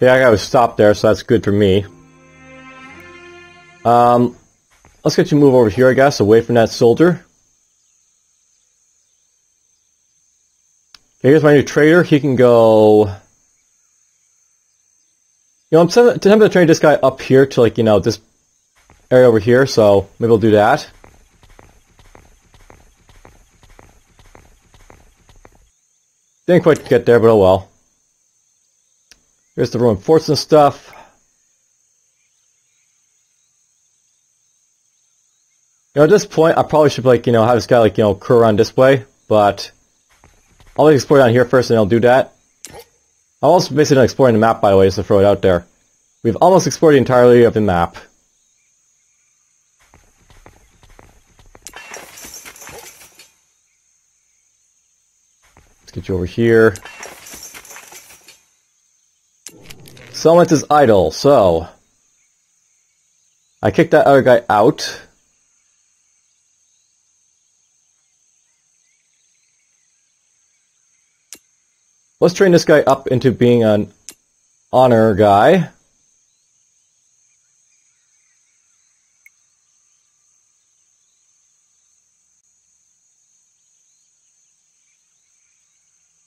Yeah, I gotta stop there, so that's good for me. Let's get you move over here, I guess, away from that soldier. Okay, here's my new trader. He can go... You know, I'm tempted to train this guy up here to, like, you know, this area over here, so maybe we'll do that. Didn't quite get there, but oh well. Here's the Roman forts and stuff. You know, at this point, I probably should, like, you know, have this guy, like, you know, curl around this way, but I'll explore down here first and I'll do that. I'm also basically not exploring the map, by the way, just to throw it out there. We've almost explored the entirety of the map. Let's get you over here. Settlement is idle, so I kicked that other guy out. Let's train this guy up into being an honor guy.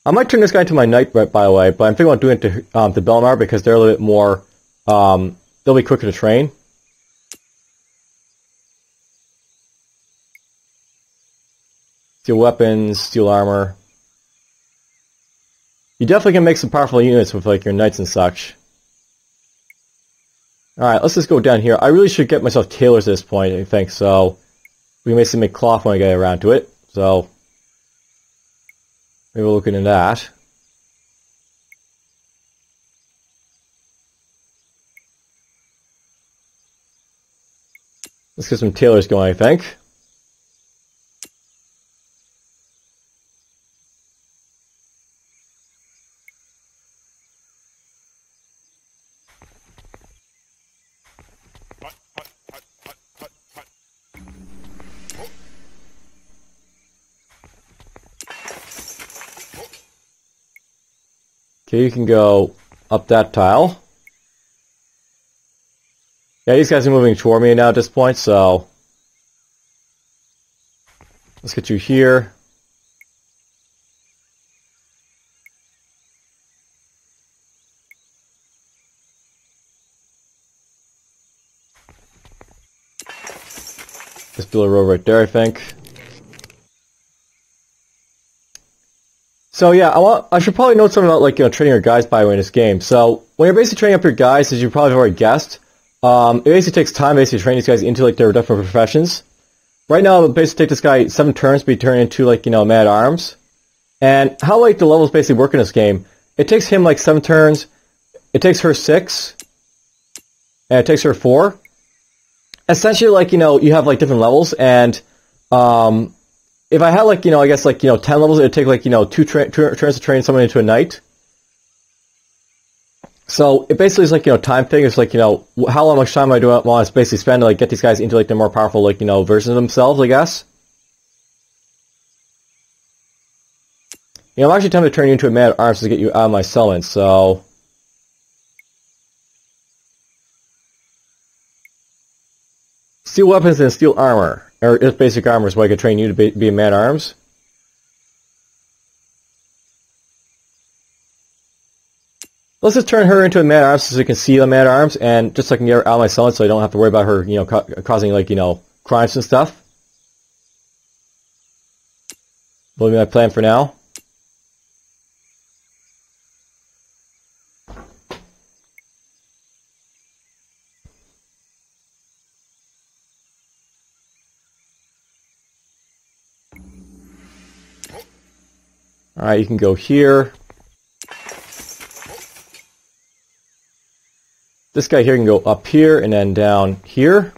I might turn this guy into my knight, by the way, but I'm thinking about doing it to Belmar because they're a little bit more, they'll be quicker to train. Steel weapons, steel armor. You definitely can make some powerful units with, like, your knights and such. Alright, let's just go down here. I really should get myself tailors at this point, I think, so we can basically make cloth when I get around to it, so maybe we'll look into that. Let's get some tailors going, I think. Okay, you can go up that tile. Yeah, these guys are moving toward me now at this point, so let's get you here. Just build a road right there, I think. So yeah, I should probably note something about, like, you know, training your guys, by the way, in this game. So when you're basically training up your guys, as you probably have already guessed, it basically takes time basically to train these guys into, like, their different professions. Right now, it'll basically take this guy 7 turns to be turned into, like, you know, man-at-arms. And how, like, the levels basically work in this game, it takes him, like, 7 turns, it takes her 6, and it takes her 4. Essentially, like, you know, you have, like, different levels, and if I had, like, you know, I guess, like, you know, 10 levels, it would take, like, you know, 2 turns to train someone into a knight. So it basically is, like, you know, time thing. It's like, you know, how much time I do want to basically spend to, like, get these guys into, like, the more powerful, like, you know, versions of themselves, I guess. You know, I'm actually tempted to turn you into a man-at-arms to get you out of my settlement, so steel weapons and steel armor. Or just basic armor is what I could train you to be a man-at-arms. Let's just turn her into a man-at-arms so we can see the man-at-arms, and just so I can get her out of my settlement so I don't have to worry about her, you know, causing, like, you know, crimes and stuff. That'll be my plan for now. Alright, you can go here. This guy here can go up here and then down here.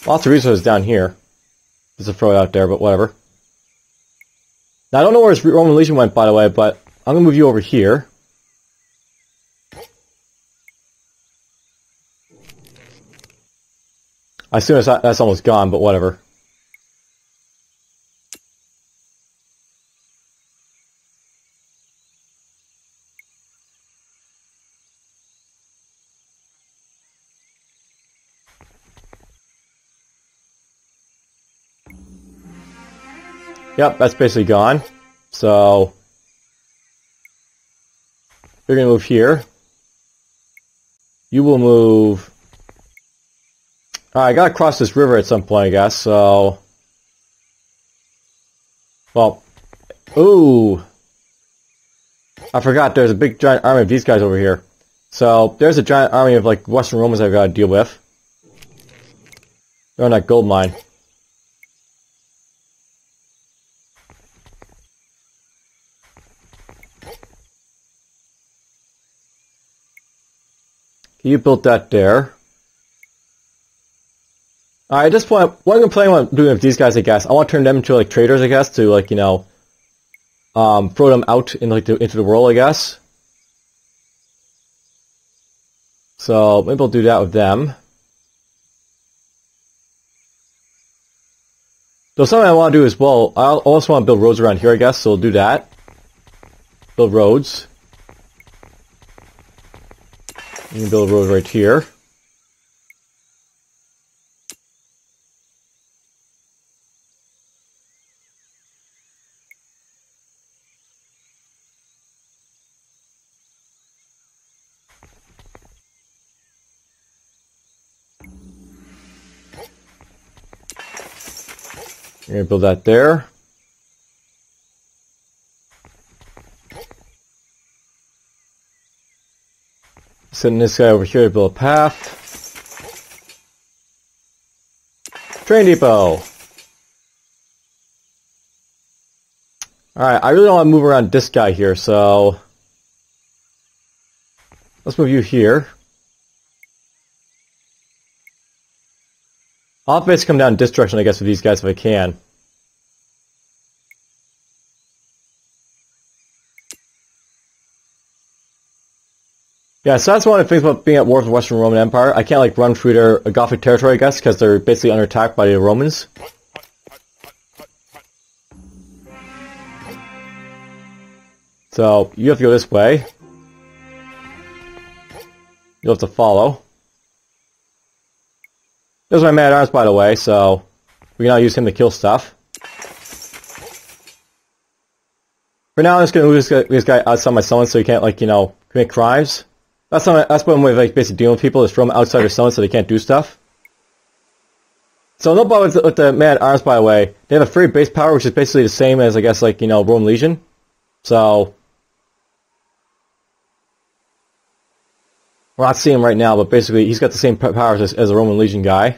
Lots of resources down here. Just to throw it out there, but whatever. Now, I don't know where his Roman Legion went, by the way, but I'm going to move you over here. I assume that's almost gone, but whatever. Yep, that's basically gone. So you're gonna move here. You will move. Alright, I gotta cross this river at some point, I guess, so... Well... Ooh! I forgot, there's a big giant army of these guys over here. So, there's a giant army of, like, Western Romans I've gotta deal with. They're on that gold mine. You built that there. Alright, at this point, what I'm planning on doing with these guys, I guess, I want to turn them into, like, traders, I guess, to, like, you know, throw them out in, like, into the world, I guess. So, maybe I'll do that with them. So, something I want to do as well, I also want to build roads around here, I guess, so we'll do that. Build roads. You can build a road right here. You're going to build that there. Sending this guy over here to build a path. Train depot. Alright, I really don't want to move around this guy here, so... Let's move you here. I'll have to basically come down in this direction, I guess, with these guys if I can. Yeah, so that's one of the things about being at war with the Western Roman Empire. I can't, like, run through their Gothic territory, I guess, because they're basically under attack by the Romans. So, you have to go this way. You'll have to follow. There's my man-at-arms, by the way, so we can now use him to kill stuff. For now, I'm just going to move this guy outside my summon so he can't, like, you know, commit crimes. That's one way of, like, basically dealing with people is from outside their summon so they can't do stuff. So no problem with the man-at-arms, by the way. They have a free base power, which is basically the same as, I guess, like, you know, Roman Legion. So... we're not seeing him right now, but basically he's got the same powers as a Roman Legion guy.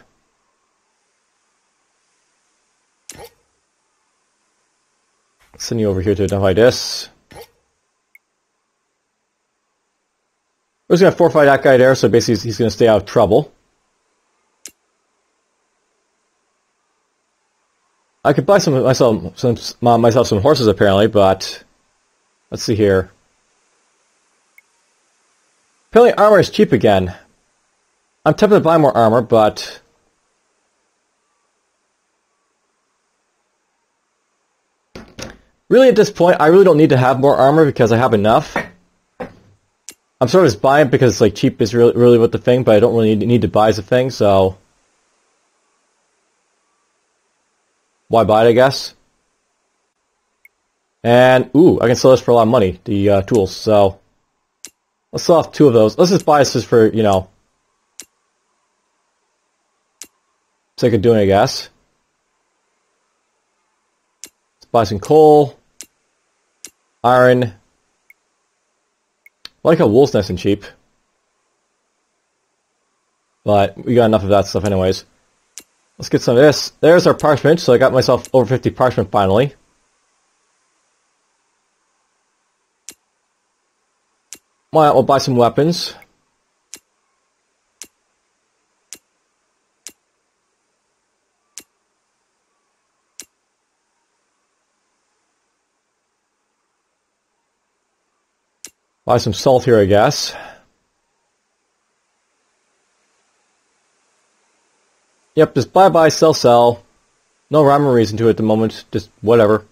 Send you over here to identify this. We're just going to fortify that guy there, so basically he's going to stay out of trouble. I could buy myself some horses apparently, but let's see here. Apparently armor is cheap again. I'm tempted to buy more armor, but... really at this point, I really don't need to have more armor because I have enough. I'm sort of just buying it because like cheap is really what the thing, but I don't really need to buy as a thing, so... why buy it, I guess? And, ooh, I can sell this for a lot of money, the tools, so... let's sell off 2 of those. Let's just buy this just for, you know, sake of doing it, I guess. Let's buy some coal, iron. I like how wool's nice and cheap. But we got enough of that stuff anyways. Let's get some of this. There's our parchment, so I got myself over 50 parchment finally. Why not, we'll buy some weapons. Buy some salt here, I guess. Yep, just buy, sell, sell. No rhyme or reason to it at the moment, just whatever.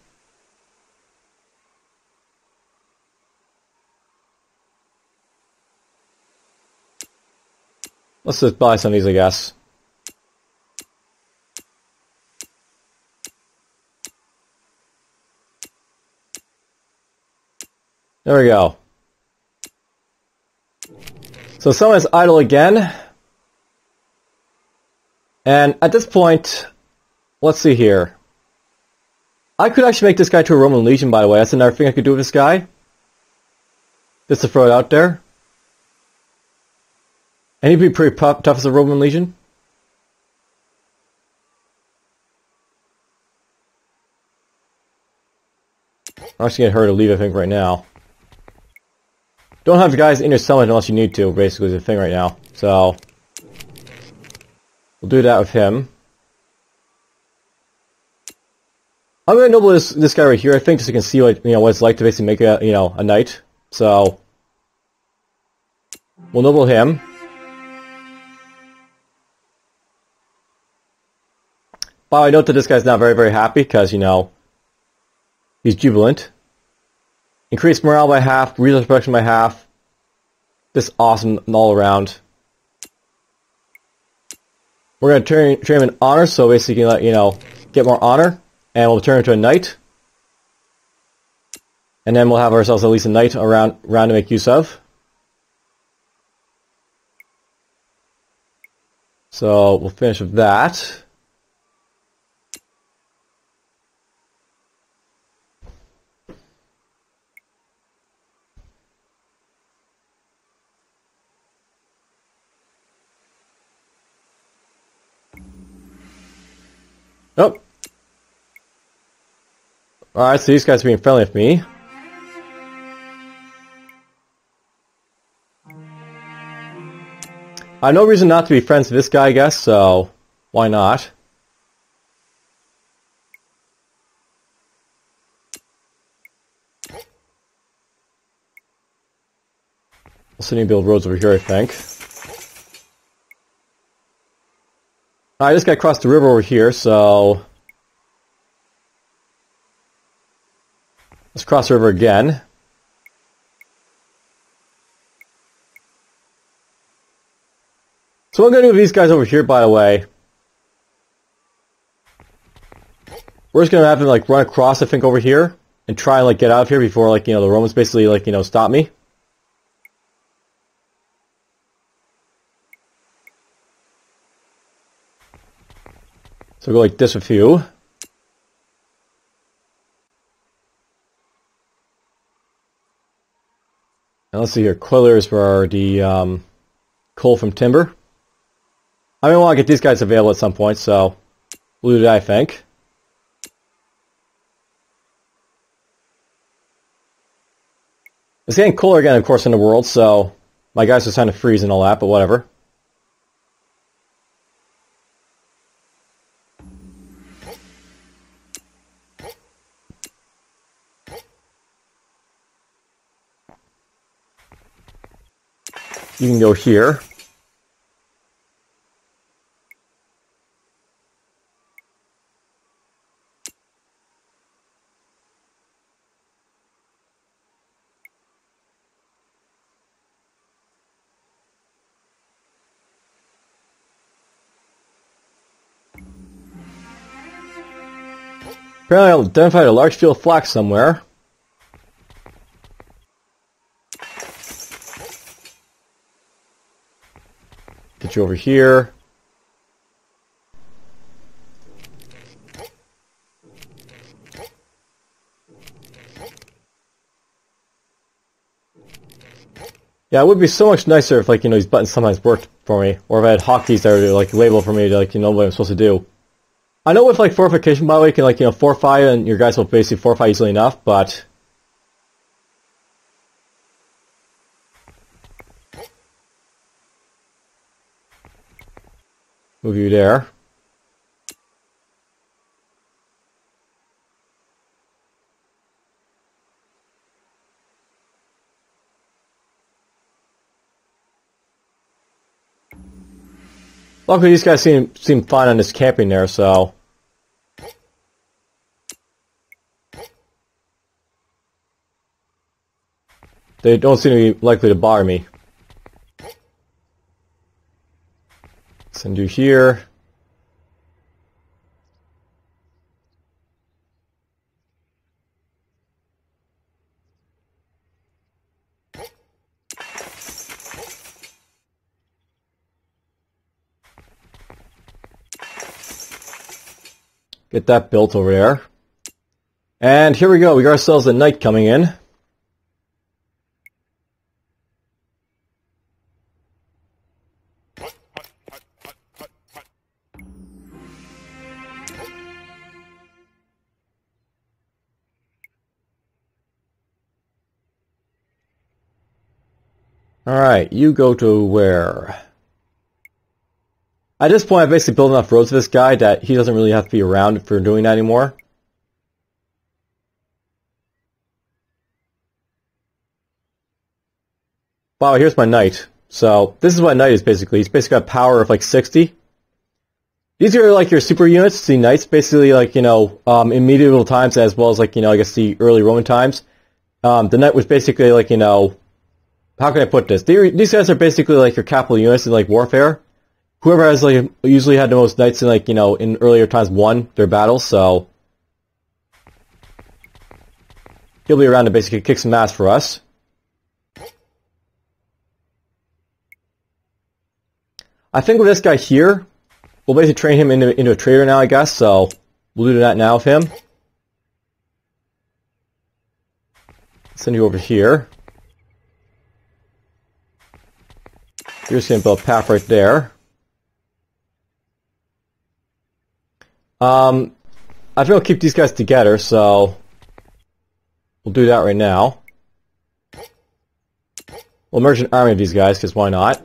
Let's just buy some of these, I guess. There we go. So someone is idle again. And at this point, let's see here. I could actually make this guy to a Roman legion, by the way. That's another thing I could do with this guy. Just to throw it out there. And he'd be pretty tough as a Roman legion. I'm actually getting her to leave, I think, right now. Don't have guys in your summit unless you need to, basically, is the thing right now. So, we'll do that with him. I'm going to noble this guy right here, I think, just so you can see what, what it's like to basically make a, a knight. So, we'll noble him. By the way, note that this guy's not very, very happy, because, he's jubilant. Increase morale by half, resource production by half. This is awesome all around. We're going to train him in honor, so basically, get more honor. And we'll turn him into a knight. And then we'll have ourselves at least a knight around to make use of. So we'll finish with that. Nope. Alright, so these guys are being friendly with me. I have no reason not to be friends with this guy, I guess, so why not? We'll still need to build roads over here, I think. Alright, this guy crossed the river over here, so let's cross the river again. So what I'm going to do with these guys over here, by the way, we're just going to have them run across, I think, over here and try and get out of here before the Romans basically stop me. So we'll go like this with you. And let's see here, coilers for the coal from timber. I mean, I want to get these guys available at some point, so we'll do that, I think. It's getting cooler again, of course, in the world, so my guys are starting to freeze and all that, but whatever. You can go here. Apparently I identified a large field of flax somewhere. Get you over here. Yeah, it would be so much nicer if these buttons sometimes worked for me, or if I had hotkeys that were labeled for me to know what I'm supposed to do. I know with fortification, by the way, you can fortify and your guys will basically fortify easily enough, but move you there. Luckily, these guys seem fine on this camping there, so they don't seem to be likely to bother me. Send you here. Get that built over there. And here we go. We got ourselves a knight coming in. Alright, you go to where? At this point, I've basically built enough roads for this guy that he doesn't really have to be around for doing that anymore. Wow, here's my knight. So, this is what a knight is basically. He's basically got a power of like 60. These are like your super units, the knights, basically like, in medieval times as well as like, I guess the early Roman times. The knight was basically like, how can I put this? These guys are basically like your capital units in like warfare. Whoever has like usually had the most knights in like in earlier times won their battles, so he'll be around to basically kick some ass for us. I think with this guy here, we'll basically train him into a trader now, I guess. So we'll do that now with him. Send you over here. You're just going to build a path right there. I think I'll keep these guys together, so we'll do that right now. We'll merge an army of these guys, because why not?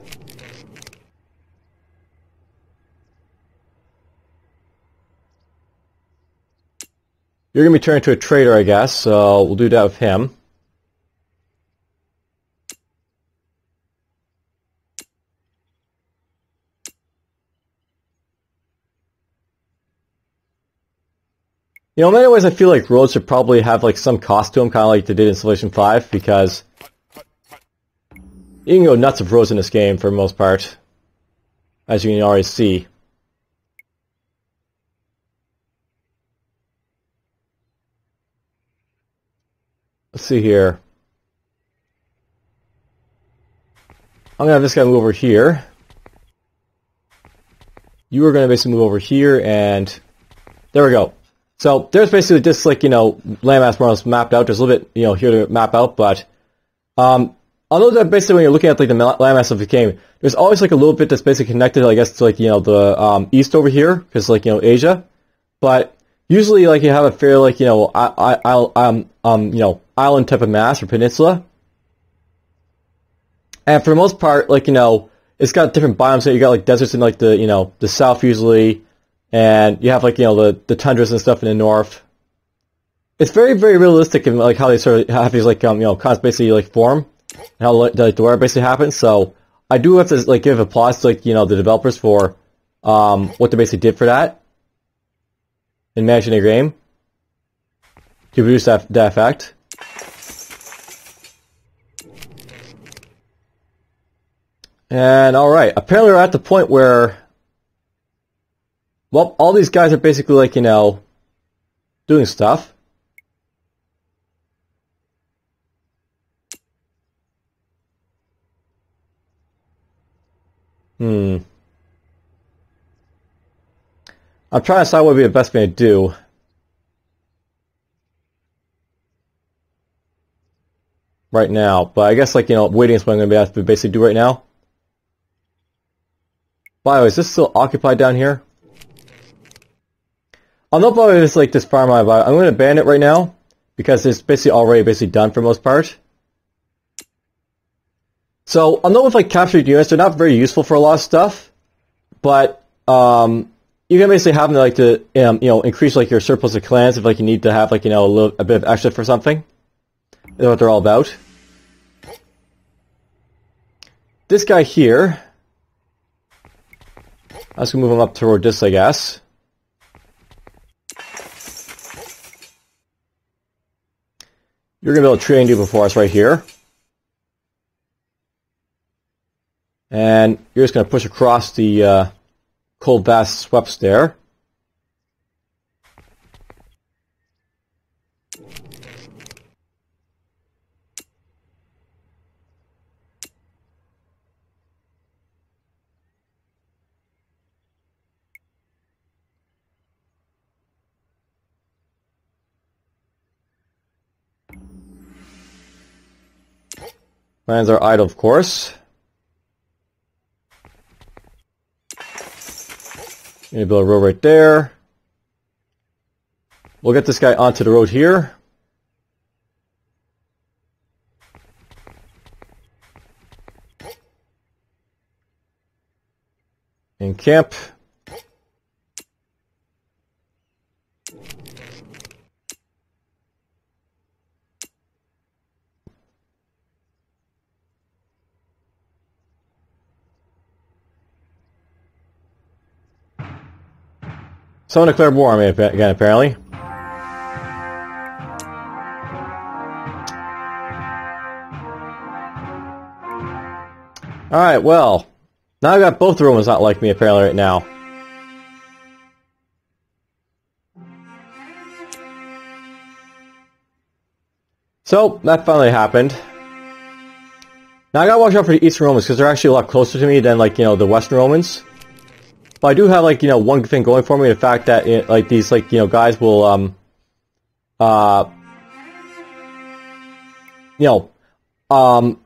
You're going to be turned into a trader, I guess, so we'll do that with him. In many ways, I feel like roads should probably have like some cost to them, kind of like they did in Civilization 5, because you can go nuts with roads in this game for the most part, as you can already see. Let's see here. I'm going to have this guy move over here. You are going to basically move over here, and there we go. So there's basically just like, landmass more or less mapped out. There's a little bit, here to map out, but although that basically when you're looking at like the landmass of the game, there's always like a little bit that's basically connected, I guess, to like, the east over here, because like, Asia. But usually like you have a fair like, island type of mass or peninsula. And for the most part, like, it's got different biomes. So you got like deserts in like the, the south usually. And you have like, the tundras and stuff in the north. It's very, very realistic in like how they sort of have these like, kinds basically like form. And how like the war basically happens. So I do have to like give applause to like, the developers for what they basically did for that. In managing their game. To produce that effect. And alright, apparently we're at the point where, well, all these guys are basically like, doing stuff. I'm trying to decide what would be the best thing to do. Right now, but I guess like, waiting is what I'm going to be asked to basically do right now. By the way, is this still occupied down here? I'll know about it's like this farm I'm going to abandon it right now because it's basically already done for the most part. So I'll know with like captured units, they're not very useful for a lot of stuff, but you can basically have them like to increase like your surplus of clans if like you need to have like a bit of extra for something. That's what they're all about. This guy here, I was gonna move him up toward this, I guess. You're gonna be able to train you before us right here. And you're just gonna push across the cold vast sweeps there. Lands are idle, of course. Need to build a road right there. We'll get this guy onto the road here. In camp. Someone declared war on me again, apparently. Alright, well. Now I got both the Romans not like me, apparently, right now. So, that finally happened. Now I gotta watch out for the Eastern Romans, because they're actually a lot closer to me than, like, you know, the Western Romans. But I do have, like, you know, one thing going for me, the fact that, like, these, like, you know, guys will,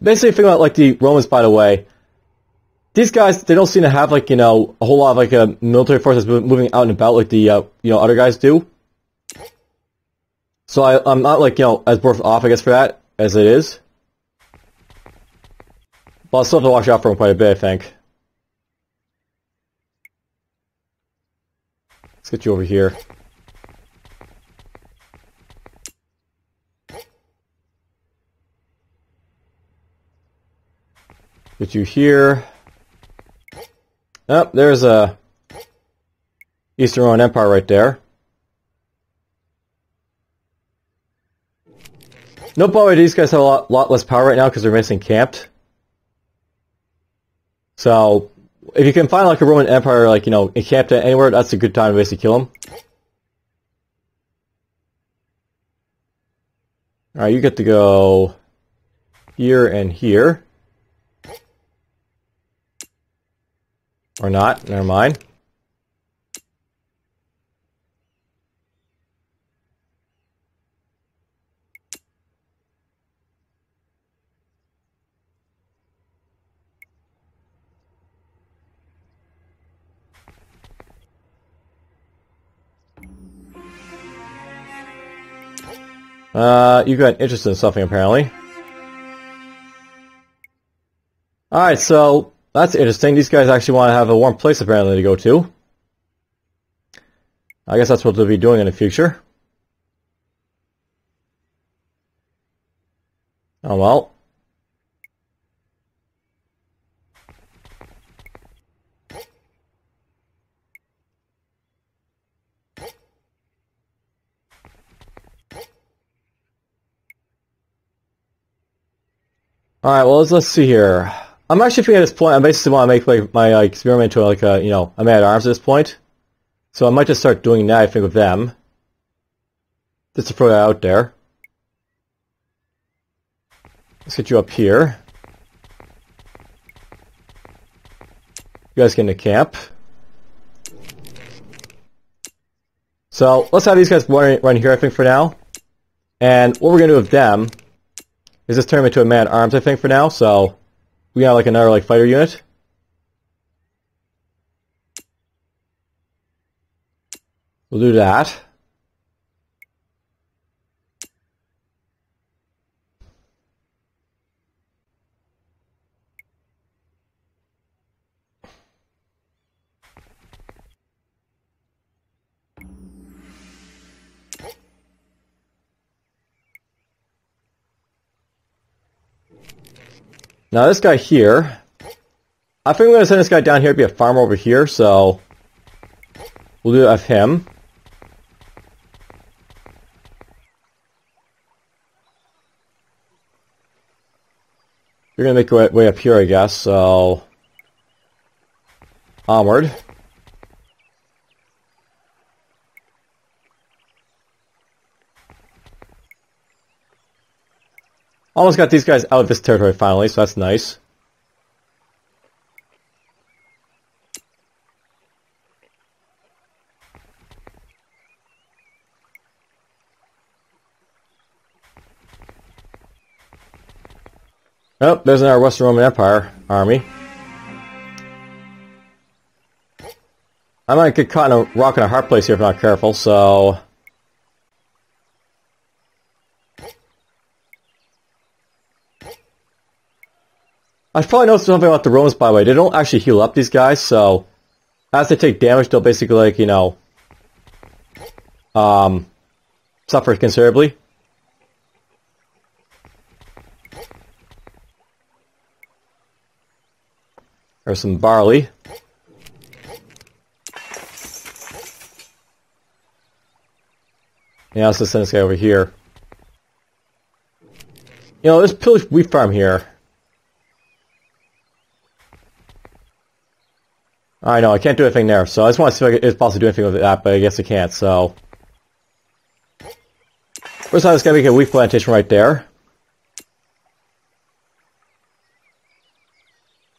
basically figure out, like, the Romans, by the way. These guys, they don't seem to have, like, you know, a whole lot of, like, a military force that's moving out and about like the, you know, other guys do. So I'm not, like, you know, as worth off, I guess, for that, as it is. But I'll still have to watch out for him quite a bit, I think. Let's get you over here. Get you here. Oh, there's a Eastern Roman Empire right there. No, by the way, these guys have a lot less power right now because they're missing camped. So, if you can find like a Roman Empire, like, you know, encamped anywhere, that's a good time to basically kill them. Alright, you get to go here and here. Or not, never mind. You got interested in something, apparently. Alright, so that's interesting. These guys actually want to have a warm place, apparently, to go to. I guess that's what they'll be doing in the future. Oh well. Alright, well, let's see here. I'm actually thinking at this point, I basically want to make like my experiment into like a, you know, a man-at-arms at this point. So I might just start doing that, I think, with them. Just to throw that out there. Let's get you up here. You guys get into camp. So let's have these guys run here, I think, for now. And what we're going to do with them is just turn them into a man-at-arms, I think, for now. So we got like another like fighter unit. We'll do that. Now this guy here, I think I'm going to send this guy down here to be a farmer over here, so we'll do it of him. You're going to make your way up here, I guess, so onward. Almost got these guys out of this territory finally, so that's nice. Oh, there's our Western Roman Empire army. I might get caught in a rock and a hard place here if I'm not careful, so... I've probably noticed something about the Romans, by the way. They don't actually heal up these guys, so... As they take damage, they'll basically, like, you know... suffer considerably. There's some barley. Yeah, let's just send this guy over here. You know, this pillaged wheat farm here. I know, I can't do anything there, so I just want to see if it's possible to do anything with that, but I guess I can't, so... First time, it's going to make a wheat plantation right there.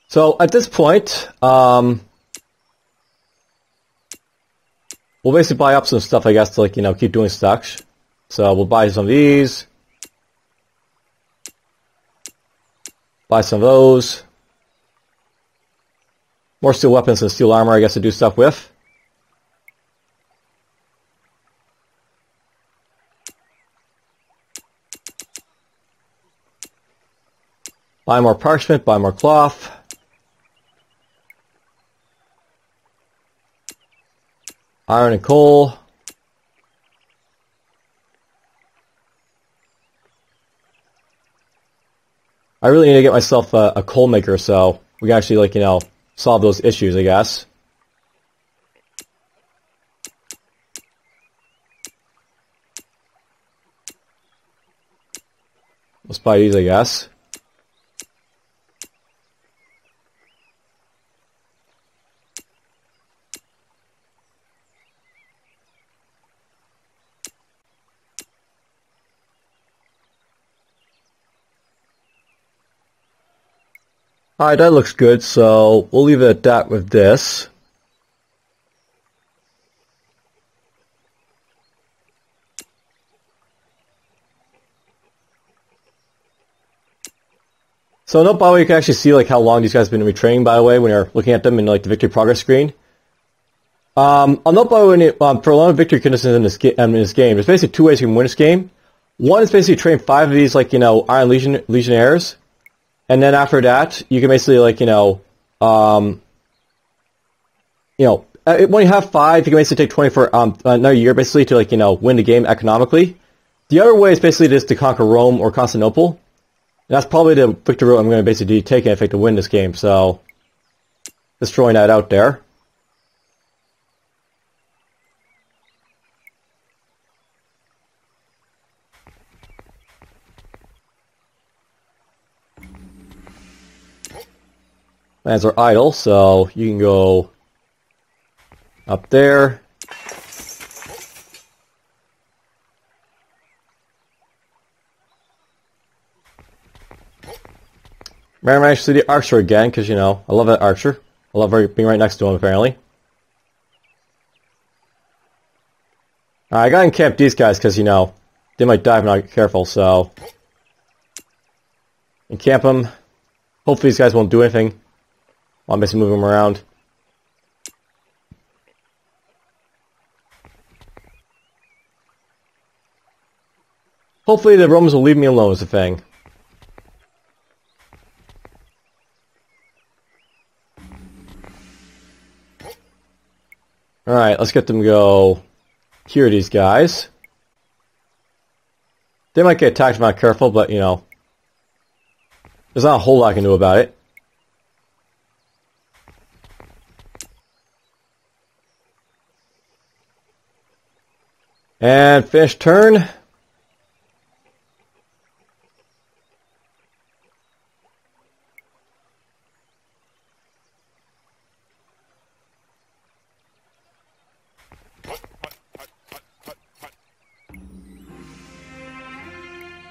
So, at this point, we'll basically buy up some stuff, I guess, to, like, you know, keep doing stocks. So, we'll buy some of these. Buy some of those. More steel weapons and steel armor, I guess, to do stuff with. Buy more parchment, buy more cloth. Iron and coal. I really need to get myself a coal maker so we can actually, like, you know, solve those issues, I guess. Let's buy these, I guess. Alright, that looks good, so we'll leave it at that with this. So note, by the way, you can actually see like how long these guys have been retraining, by the way, when you're looking at them in like the victory progress screen. I'll note, by the way, for a lot of victory conditions in this game, there's basically two ways you can win this game. One is basically train 5 of these, like, you know, Iron Legionnaires. And then after that, you can basically, like, when you have 5, you can basically take 20 for another year, basically, to, like, you know, win the game economically. The other way is basically just to conquer Rome or Constantinople. And that's probably the victory route I'm going to basically take, in effect, to win this game. So, just throwing that out there. Lands are idle, so you can go up there. Managed to see the archer again, because, you know, I love that archer. I love being right next to him, apparently. I gotta encamp these guys, because, you know, they might die if I'm not careful, so... Encamp them. Hopefully these guys won't do anything. I'll basically move them around. Hopefully the Romans will leave me alone is the thing. Alright, let's get them to go cure these guys. They might get attacked if I'm not careful, but, you know, there's not a whole lot I can do about it. And finish turn.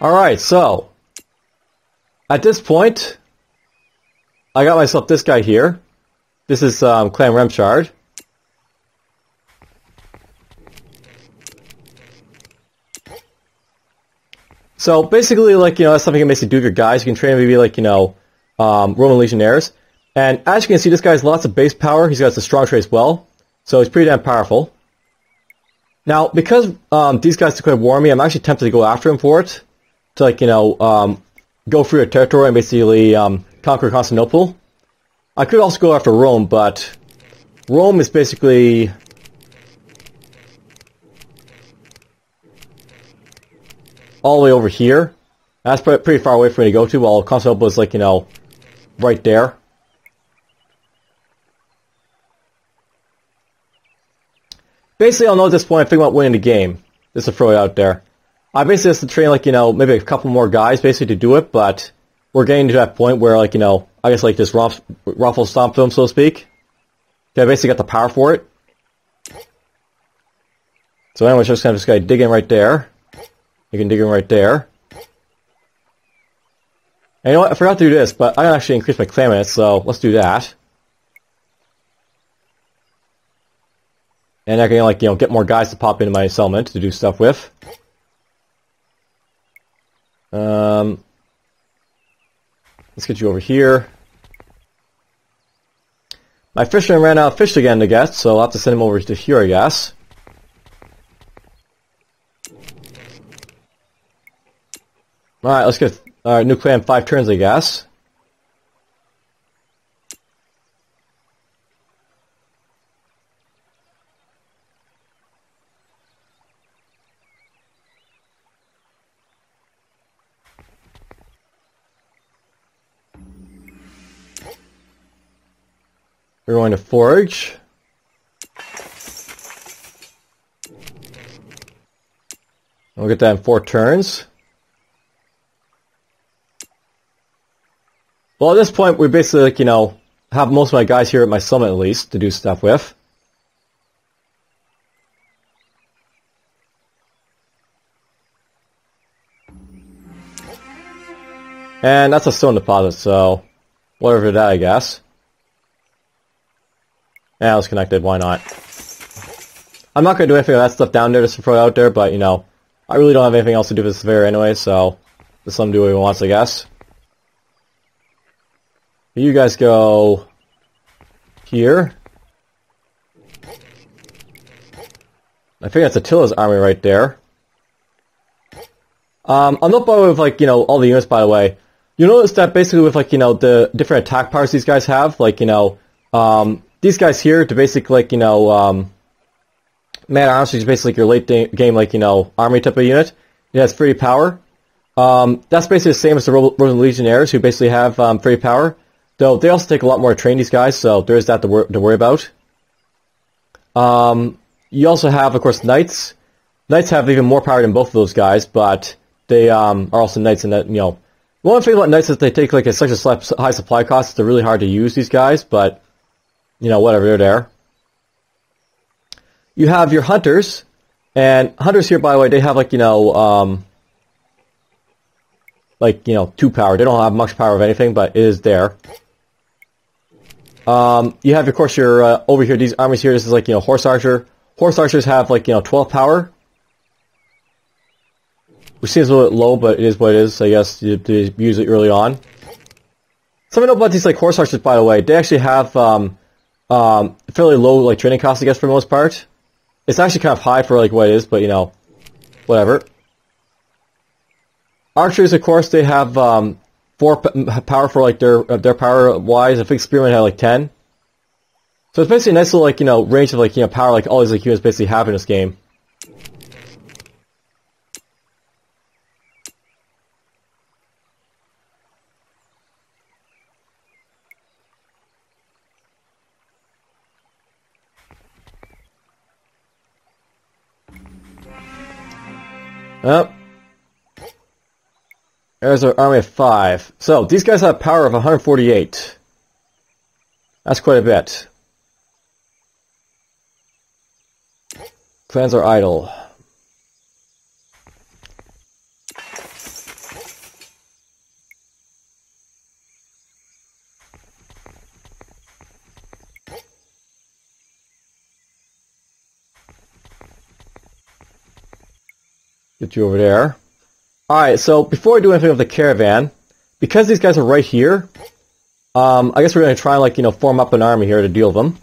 Alright, so at this point, I got myself this guy here. This is Clan Remshard. So basically, like, that's something you can basically do with your guys. You can train them to be like, Roman Legionnaires. And as you can see, this guy has lots of base power. He's got a strong trait as well. So he's pretty damn powerful. Now, because these guys declared war on me, I'm actually tempted to go after him for it. To, like, go through a territory and basically conquer Constantinople. I could also go after Rome, but Rome is basically all the way over here. That's pretty far away for me to go to, while Constantinople is, like, right there. Basically, I'll know at this point, I think about winning the game. Just to throw it out there. I basically have to train, like, maybe a couple more guys, basically, to do it, but we're getting to that point where, like, I guess, like, this ruffle stomp them, so to speak. Okay, I basically got the power for it. So anyway, just gotta dig in right there. You can dig in right there. And you know what? I forgot to do this, but I can actually increase my clan minutes, so let's do that. And I can, like, get more guys to pop into my settlement to do stuff with. Let's get you over here. My fisherman ran out of fish again to get, so I'll have to send him over to here, I guess. Alright, let's get our new clan 5 turns, I guess. We're going to forage. We'll get that in 4 turns. Well, at this point, we basically, like, have most of my guys here at my summit, at least, to do stuff with. And that's a stone deposit, so whatever that, I guess. Yeah, it's connected, why not? I'm not going to do anything with that stuff down there just to throw it out there, but, I really don't have anything else to do with this surveyor anyway, so just let him do what he wants, I guess. You guys go here. I think that's Attila's army right there. I'm not bothered with, like, all the units, by the way. You notice that basically with, like, the different attack powers these guys have, like, these guys here to basically, like, man arms, which is basically like your late game, like, army type of unit. It has 30 power. That's basically the same as the Roman Legionnaires, who basically have 30 power. Though they also take a lot more to train these guys, so there's that to worry about. You also have, of course, Knights. Knights have even more power than both of those guys, but they are also Knights in that, one thing about Knights is they take, like, such a high supply cost, they're really hard to use, these guys, but, whatever, they're there. You have your Hunters, and Hunters here, by the way, they have, like, 2 power. They don't have much power of anything, but it is there. You have, of course, your, over here, these armies here, this is like, Horse Archer. Horse Archers have, like, 12 power. Which seems a little bit low, but it is what it is, I guess, you use it early on. Something about these, like, Horse Archers, by the way, they actually have, fairly low, like, training costs, I guess, for the most part. It's actually kind of high for, like, what it is, but, whatever. Archers, of course, they have, 4 power for, like, their power-wise. I think Spearmen have, like, 10. So it's basically a nice little, like, range of, like, power, like, all these, like, units basically have in this game. Yep. There's our army of 5. So, these guys have power of 148. That's quite a bit. Clans are idle. Get you over there. Alright, so before I do anything with the caravan, because these guys are right here, I guess we're going to try and, like, you know, form up an army here to deal with them.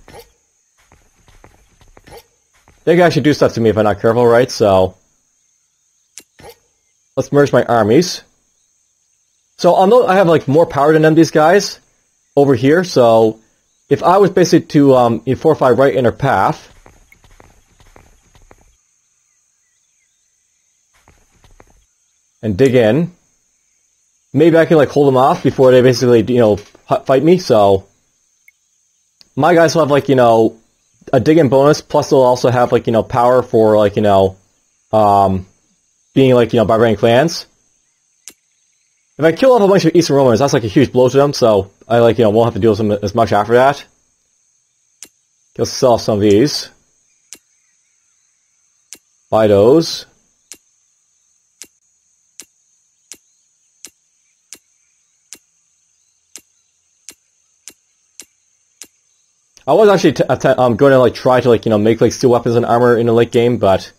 They can actually do stuff to me if I'm not careful, right? So, let's merge my armies. So, I'll note I have, like, more power than them, these guys, over here. So, if I was basically to fortify right inner path, and dig in, maybe I can, like, hold them off before they basically, you know, fight me. So, my guys will have, like, you know, a dig-in bonus, plus they'll also have, like, you know, power for, like, you know, being, like, you know, barbarian clans. If I kill off a bunch of Eastern Romans, that's, like, a huge blow to them, so I, like, you know, won't have to deal with them as much after that. Let's sell some of these. Buy those. I was actually going to, like, try to, like, you know, make, like, steel weapons and armor in the late game, but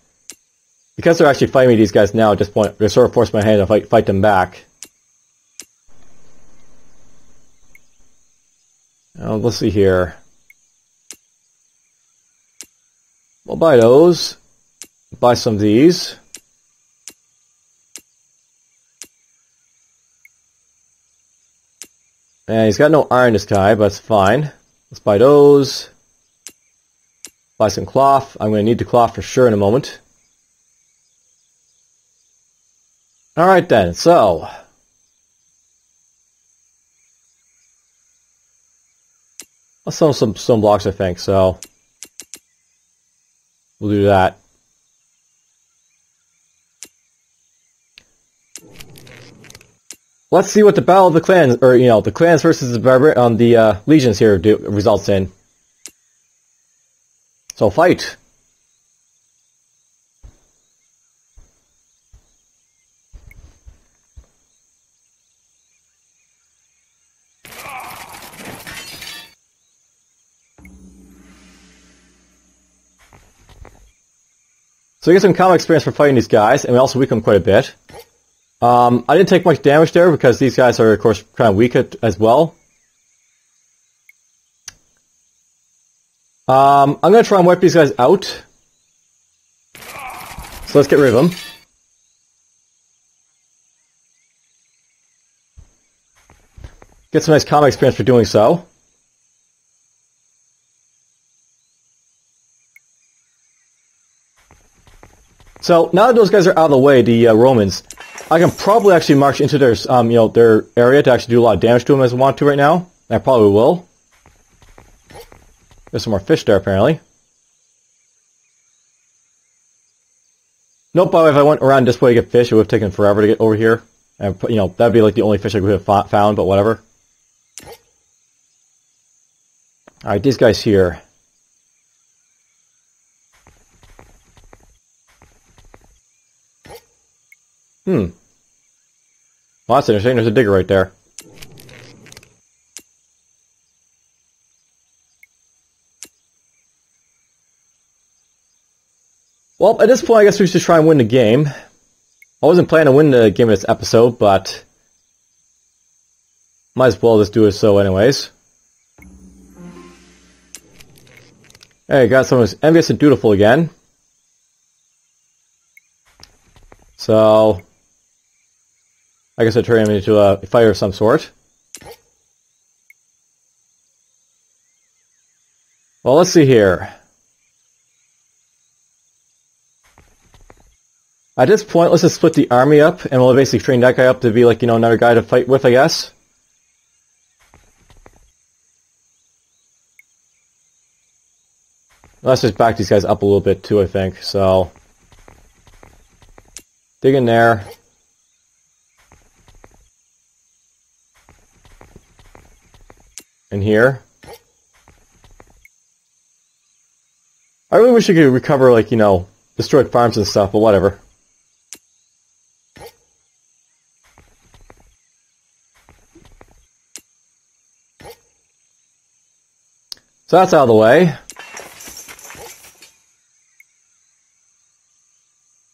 because they're actually fighting me, these guys now at this point, they're sort of forcing my hand to fight them back. Let's see here. We'll buy those. Buy some of these. And he's got no iron, this guy, but it's fine. Let's buy those. Buy some cloth. I'm going to need the cloth for sure in a moment. Alright then, so. Let's sell some stone blocks, I think, so. We'll do that. Let's see what the Battle of the Clans, or, you know, the clans versus the legions here results in. So, fight! So we get some combat experience for fighting these guys, and we also weaken them quite a bit. I didn't take much damage there because these guys are, of course, kind of weak as well. I'm going to try and wipe these guys out. So let's get rid of them. Get some nice combat experience for doing so. So now that those guys are out of the way, the Romans, I can probably actually march into their, you know, their area to actually do a lot of damage to them as I want to right now. And I probably will. There's some more fish there, apparently. Nope, by the way, if I went around this way to get fish, it would have taken forever to get over here. And, you know, that'd be like the only fish I could have found, but whatever. Alright, these guys here. Well, that's interesting. There's a digger right there. Well, at this point, I guess we should try and win the game. I wasn't planning to win the game in this episode, but might as well just do it so anyways. Hey, got someone who's envious and dutiful again. So, I guess I turn him into a fighter of some sort. Well, let's see here. At this point, let's just split the army up, and we'll basically train that guy up to be like, you know, another guy to fight with, I guess. Let's just back these guys up a little bit too, I think. So, dig in there. In here. I really wish you could recover, like, you know, destroyed farms and stuff, but whatever. So that's out of the way.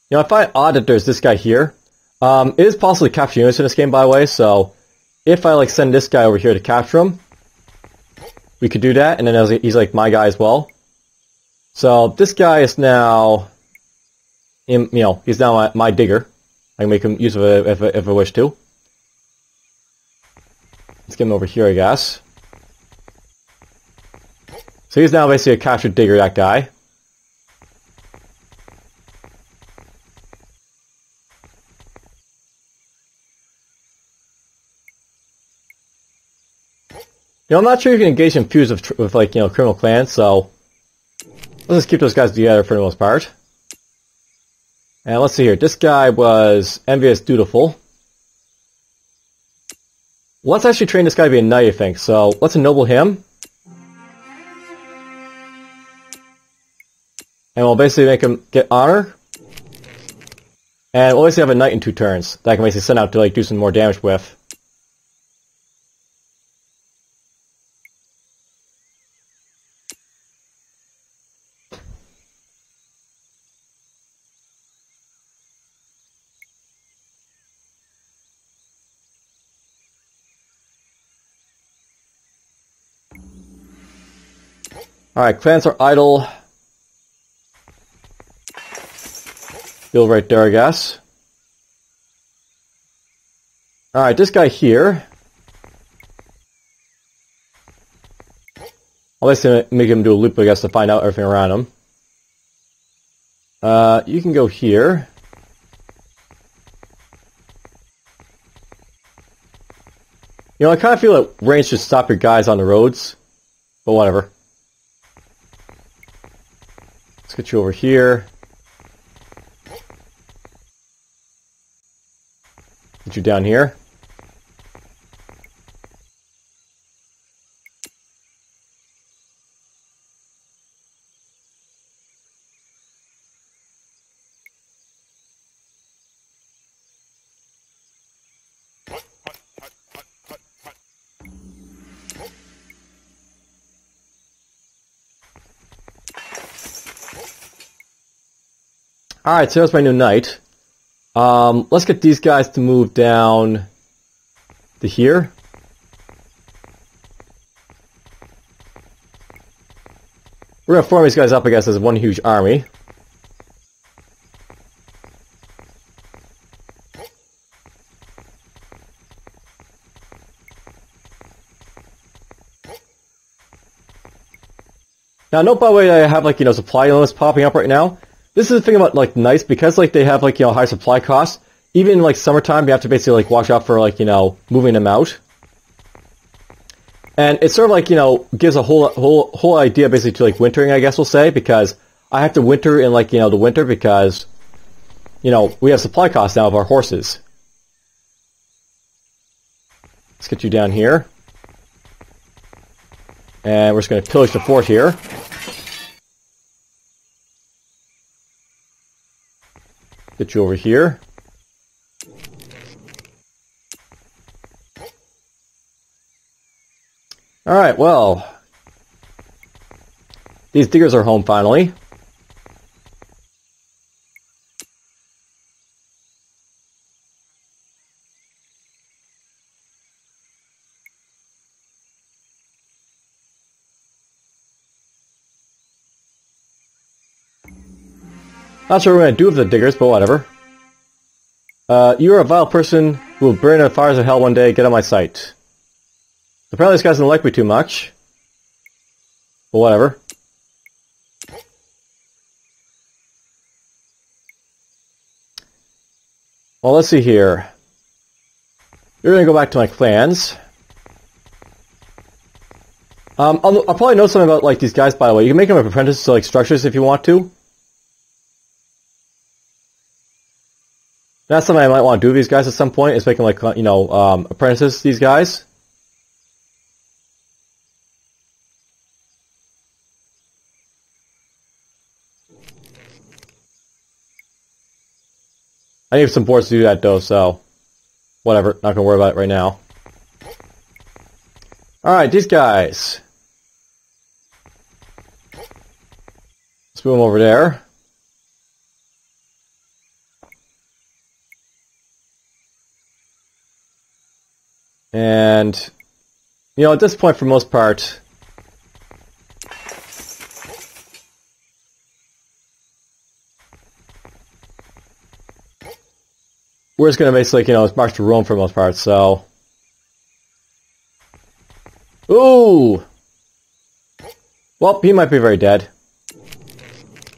You know, I find it odd that there's this guy here. It is possible to capture units in this game, by the way, so if I like send this guy over here to capture him, we could do that, and then he's like my guy as well. So this guy is now, he's now my digger. I can make him use of it if I wish to. Let's get him over here, I guess. So he's now basically a captured digger, that guy. I'm not sure you can engage in feuds with like, criminal clans, so let's just keep those guys together for the most part. And let's see here. This guy was envious, dutiful. Let's actually train this guy to be a knight, I think. So let's ennoble him. And we'll basically make him get honor. And we'll basically have a knight in 2 turns that I can basically send out to like do some more damage with. Alright, clans are idle. Build right there, I guess. Alright, this guy here. I'll basically make him do a loop, I guess, to find out everything around him. You can go here. I kind of feel like range should stop your guys on the roads. But whatever. Let's get you over here. Get you down here. Alright, so there's my new knight. Let's get these guys to move down to here. We're going to form these guys up, I guess, as one huge army. Now, note by the way, I have like, supply limits popping up right now. This is the thing about like knights, because like they have like, high supply costs. Even in like summertime, you have to basically like watch out for like, moving them out. And it's sort of like, gives a whole idea basically to like wintering, I guess we'll say, because I have to winter in like, the winter because, we have supply costs now of our horses. Let's get you down here. And we're just going to pillage the fort here. Get you over here. Alright, well. These diggers are home finally. Not sure what we're going to do with the diggers, but whatever. You're a vile person who will burn in the fires of hell one day. Get on my sight. Apparently this guy doesn't like me too much. But whatever. Well, let's see here. We're going to go back to my clans. I'll probably know something about like these guys, by the way. You can make them apprentices to like structures if you want to. That's something I might want to do with these guys at some point, is make them like, apprentices, these guys. I need some boards to do that though, so whatever, not gonna worry about it right now. Alright, these guys. Let's move them over there. And, you know, at this point, for the most part, we're just going to basically, you know, march to Rome for the most part, so... Ooh! Well, he might be very dead.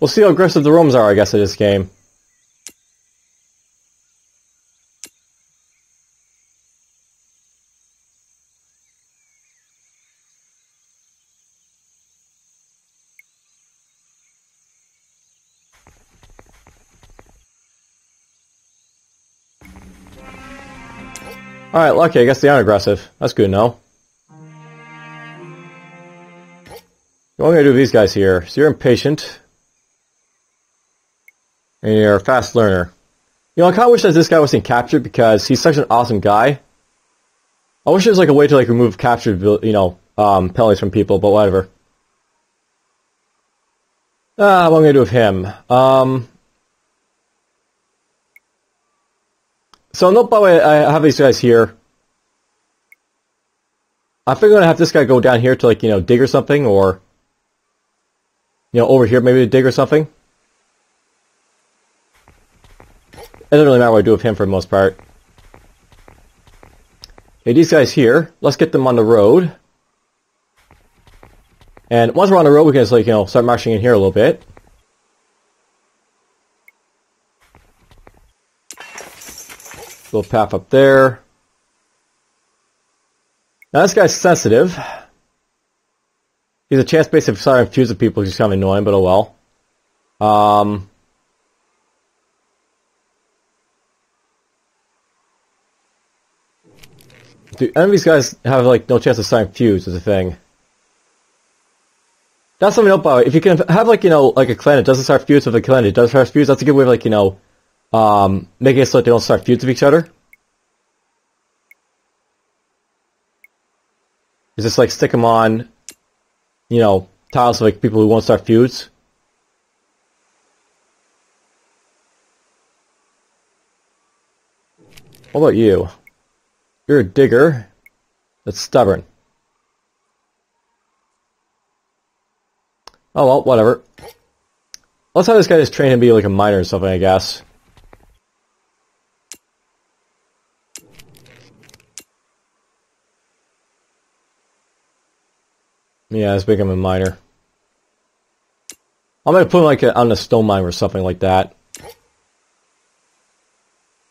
We'll see how aggressive the Romans are, I guess, in this game. Alright, lucky, I guess they aren't aggressive. That's good to know. What am I going to do with these guys here? So you're impatient. And you're a fast learner. You know, I kind of wish that this guy wasn't captured because he's such an awesome guy. I wish there was like a way to like remove captured, you know, penalties from people, but whatever. What am I going to do with him? So note, by the way, I have these guys here. I think I'm going to have this guy go down here to like, you know, dig or something, or... You know, over here maybe to dig or something. It doesn't really matter what I do with him for the most part. Okay, these guys here, let's get them on the road. And once we're on the road, we can just, like, you know, start marching in here a little bit. Little path up there. Now this guy's sensitive. He's a chance base of starting fuse with people, which is kind of annoying, but oh well. Do any of these guys have like no chance of starting fuse is a thing? That's something to know about. If you can have like, you know, like a clan that doesn't start feuds with a clan that does start feuds, that's a good way of like, you know, making it so that they don't start feuds with each other. Is just like stick them on, you know, tiles of like people who won't start feuds. What about you? You're a digger that's stubborn. Oh well, whatever. Let's have this guy just train him to be like a miner or something, I guess. Yeah, let's make him a miner. I'm gonna put him like on a stone mine or something like that.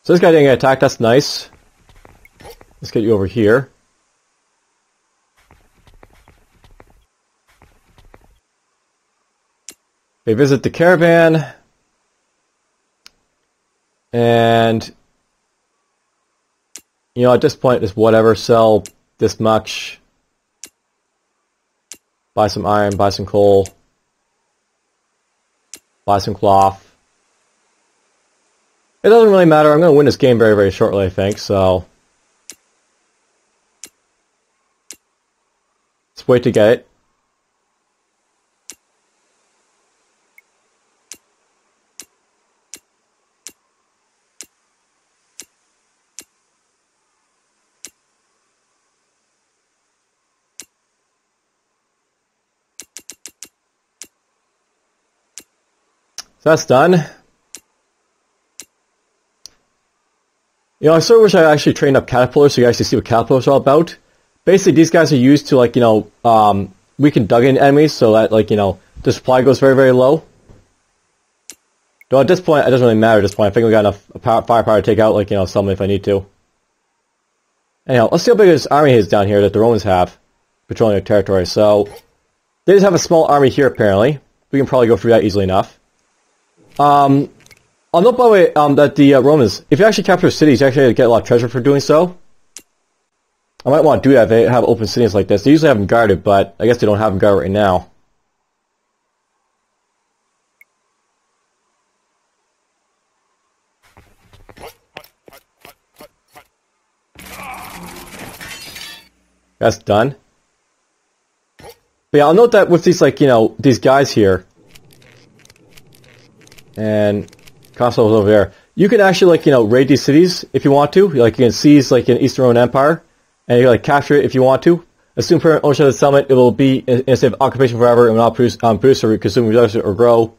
So this guy didn't get attacked, that's nice. Let's get you over here. They visit the caravan. And, you know, at this point, just whatever, sell this much. Buy some iron, buy some coal. Buy some cloth. It doesn't really matter. I'm going to win this game very, very shortly, I think, so... Let's wait to get it. So that's done. You know, I sort of wish I actually trained up caterpillars so you guys can see what caterpillars are all about. Basically, these guys are used to, like, you know, weaken dug-in enemies so that, like, you know, the supply goes very, very low. Though at this point, it doesn't really matter at this point. I think we got enough firepower to take out, like, you know, something if I need to. Anyhow, let's see how big this army is down here that the Romans have patrolling their territory. So, they just have a small army here, apparently. We can probably go through that easily enough. I'll note, by the way, that the Romans, if you actually capture cities, you actually get a lot of treasure for doing so. I might want to do that if they have open cities like this. They usually have them guarded, but I guess they don't have them guarded right now. That's done. But yeah, I'll note that with these, like, you know, these guys here. And Constantinople over there. You can actually, like, you know, raid these cities if you want to. Like, you can seize, like, an Eastern Roman Empire. and you can like capture it if you want to. Assume permanent ownership of the settlement. It will be in a state of occupation forever and will not produce or consume, reduce, or grow.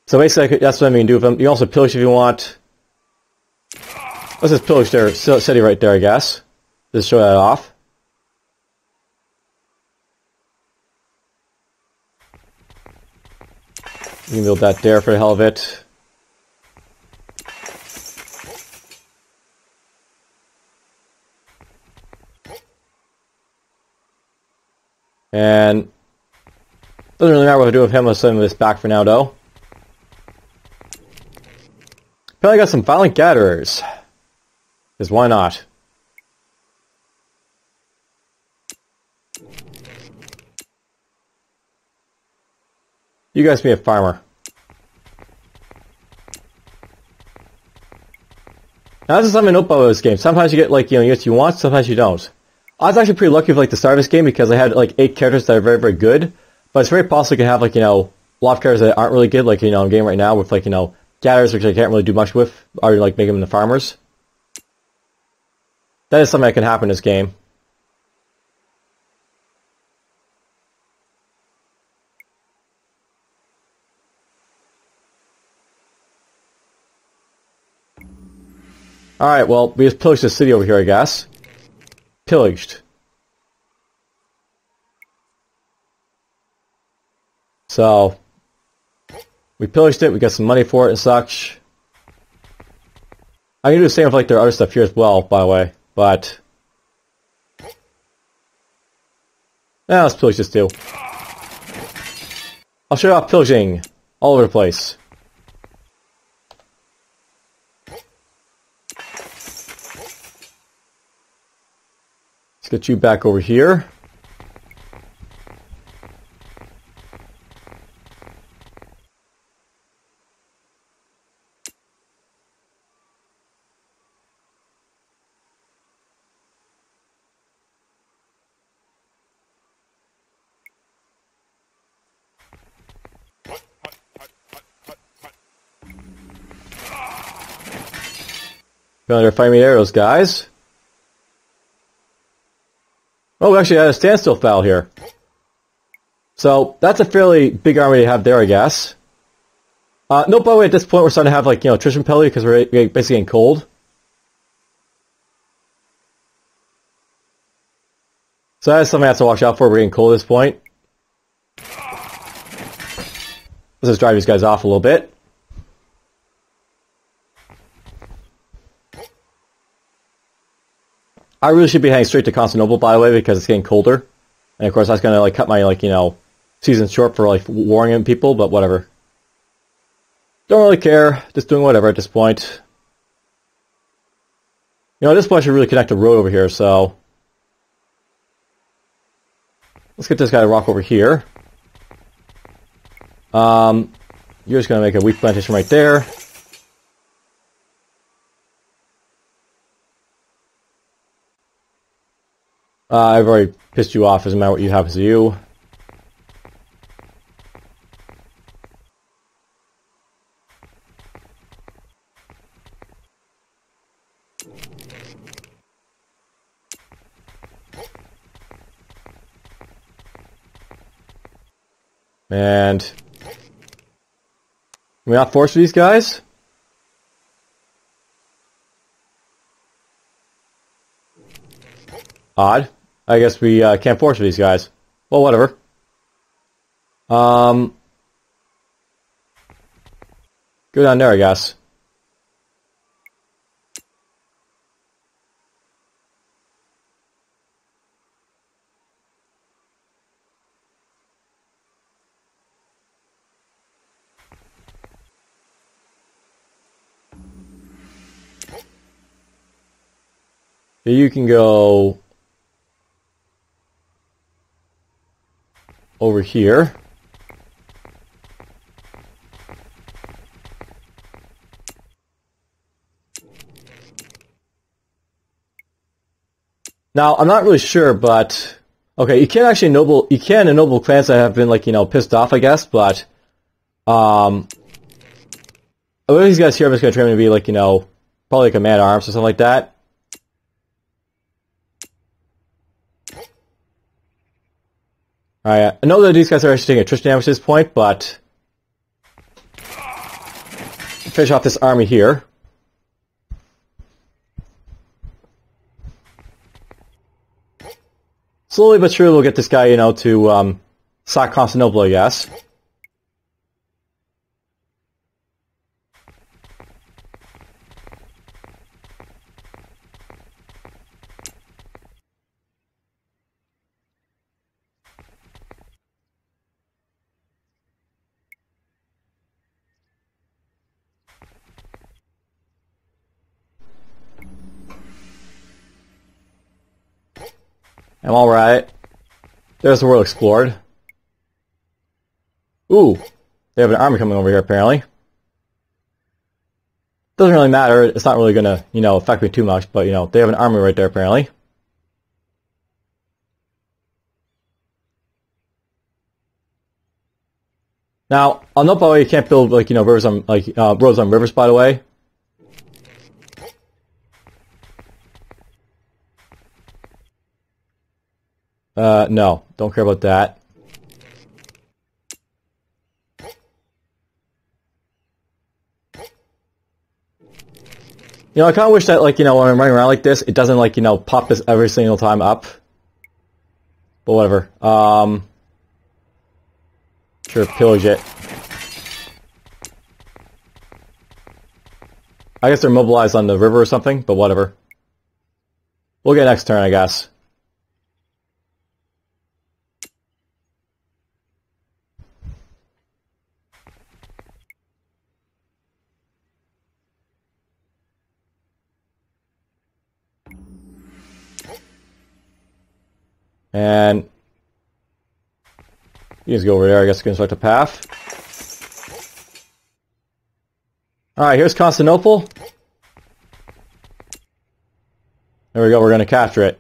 So basically, that's what I mean. Do with them. You can also pillage if you want. Let's just pillage their city right there, I guess. Just show that off. You can build that there for the hell of it. And doesn't really matter what I do with him. Let's send this back for now, though. Apparently got some violent gatherers. Because why not? You guys be a farmer. Now this is something I know about this game. Sometimes you get like, you know, units you want, sometimes you don't. I was actually pretty lucky with like the start of this game because I had like 8 characters that are very, very good. But it's very possible you can have like, you know, a lot of characters that aren't really good, like, you know, in game right now with like, you know, gatherers which I can't really do much with, or like make them into farmers. That is something that can happen in this game. Alright, well, we just pillaged the city over here, I guess. Pillaged. So, we pillaged it, we got some money for it and such. I'm gonna do the same with like their other stuff here as well, by the way, but... Now let's pillage this too. I'll show you off pillaging all over the place. Let's get you back over here. They're fighting me there, those guys. Oh, we actually had a standstill foul here. So, that's a fairly big army to have there, I guess. No, by the way, at this point we're starting to have, like, you know, attrition penalty because we're basically getting cold. So that's something I have to watch out for. We're getting cold at this point. Let's just drive these guys off a little bit. I really should be heading straight to Constantinople, by the way, because it's getting colder. And of course, that's going to like cut my, like, you know, season short for like warring people, but whatever. Don't really care. Just doing whatever at this point. You know, at this point I should really connect a road over here, so... Let's get this guy to rock over here. You're just going to make a wheat plantation right there. I've already pissed you off, doesn't matter what happens to you. And... Can we not force these guys? Odd. I guess we can't force these guys. Well, whatever. Go down there, I guess. You can go over here. Now, I'm not really sure, but okay, you can actually ennoble clans that have been, like, you know, pissed off, I guess, but a lot of these guys here I'm just gonna train to be, like, you know, probably like a man-at-arms or something like that. Alright, I know that these guys are actually taking attrition damage at this point, but finish off this army here. Slowly but surely we'll get this guy, you know, to sack Constantinople, I guess. I'm alright. There's the world explored. Ooh, they have an army coming over here apparently. Doesn't really matter, it's not really gonna, you know, affect me too much, but you know, they have an army right there apparently. Now, I'll note by the way you can't build like, you know, rivers on like roads on rivers, by the way. No, don't care about that. You know, I kind of wish that, like, you know, when I'm running around like this, it doesn't, like, you know, pop this every single time up. But whatever. Sure, pillage it. I guess they're mobilized on the river or something, but whatever. We'll get next turn, I guess. And you just go over there, I guess, construct a path. Alright, here's Constantinople. There we go, we're gonna capture it.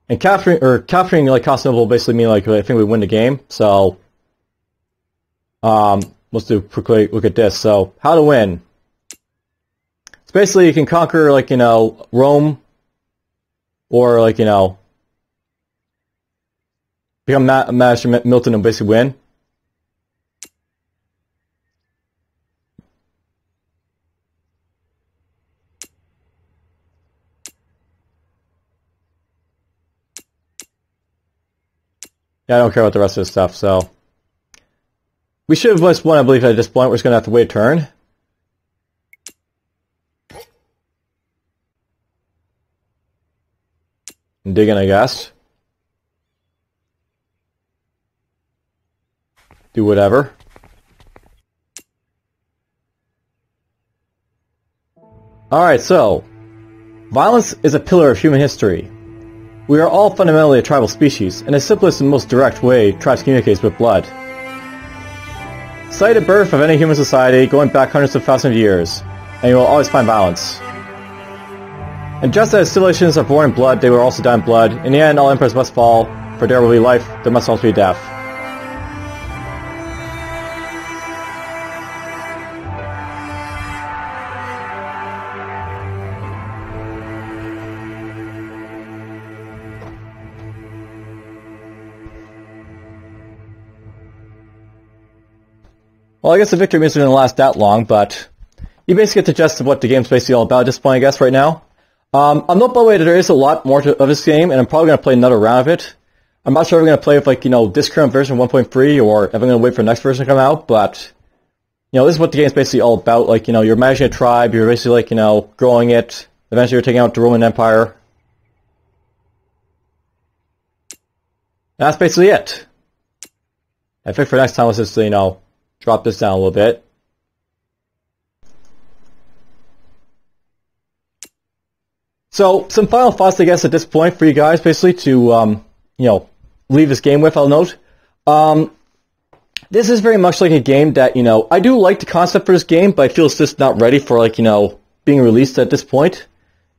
And capturing like Constantinople basically mean like I think we win the game, so let's do a quick look at this. So how to win. It's basically you can conquer like, you know, Rome, or like, you know, become Master Milton and basically win. Yeah, I don't care about the rest of this stuff, so. We should have just won, I believe, at this point. We're just going to have to wait a turn. And dig in, I guess. Do whatever. Alright, so. Violence is a pillar of human history. We are all fundamentally a tribal species, and the simplest and most direct way tribes communicate with blood. Study the birth of any human society going back hundreds of thousands of years, and you will always find violence. And just as civilizations are born in blood, they will also die in blood. In the end, all empires must fall, for there will be life, there must also be death. Well, I guess the victory isn't going to last that long, but you basically get the gist of what the game's basically all about at this point, I guess, right now. I'm not, by the way, that there is a lot more of this game, and I'm probably going to play another round of it. I'm not sure if I'm going to play with, like, you know, this current version 1.3, or if I'm going to wait for the next version to come out, but, you know, this is what the game's basically all about. Like, you know, you're managing a tribe, you're basically, like, you know, growing it, eventually you're taking out the Roman Empire. And that's basically it. I think for next time, let's just, you know, drop this down a little bit. So, some final thoughts, I guess, at this point for you guys, basically, to, you know, leave this game with, I'll note. This is very much like a game that, you know, I do like the concept for this game, but I feel it's just not ready for, like, you know, being released at this point.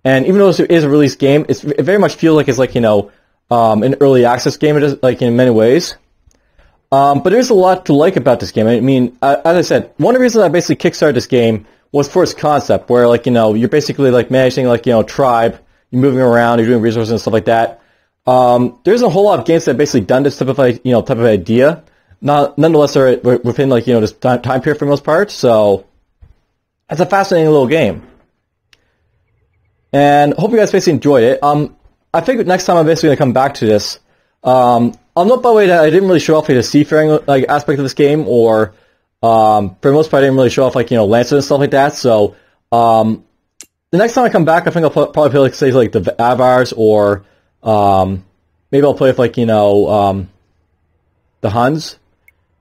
And even though it is a released game, it very much feels like it's, like, you know, an early access game, it is, like, in many ways. But there's a lot to like about this game. I mean, as I said, one of the reasons I basically kickstarted this game was for its concept, where, like, you know, you're basically, like, managing, like, you know, tribe, you're moving around, you're doing resources and stuff like that. There isn't a whole lot of games that have basically done this type of idea. Nonetheless, they're within this time period for the most part. So it's a fascinating little game, and hope you guys basically enjoyed it. I think next time I'm basically gonna come back to this. I'll note by the way that I didn't really show off the seafaring aspect of this game, or for the most part I didn't really show off lancers and stuff like that. So the next time I come back, I think I'll probably play say the Avars, or maybe I'll play with the Huns.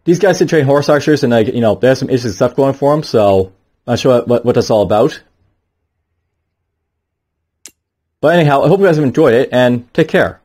These guys can train horse archers, and they have some interesting stuff going for them. So I'm not sure what that's all about. But anyhow, I hope you guys have enjoyed it, and take care.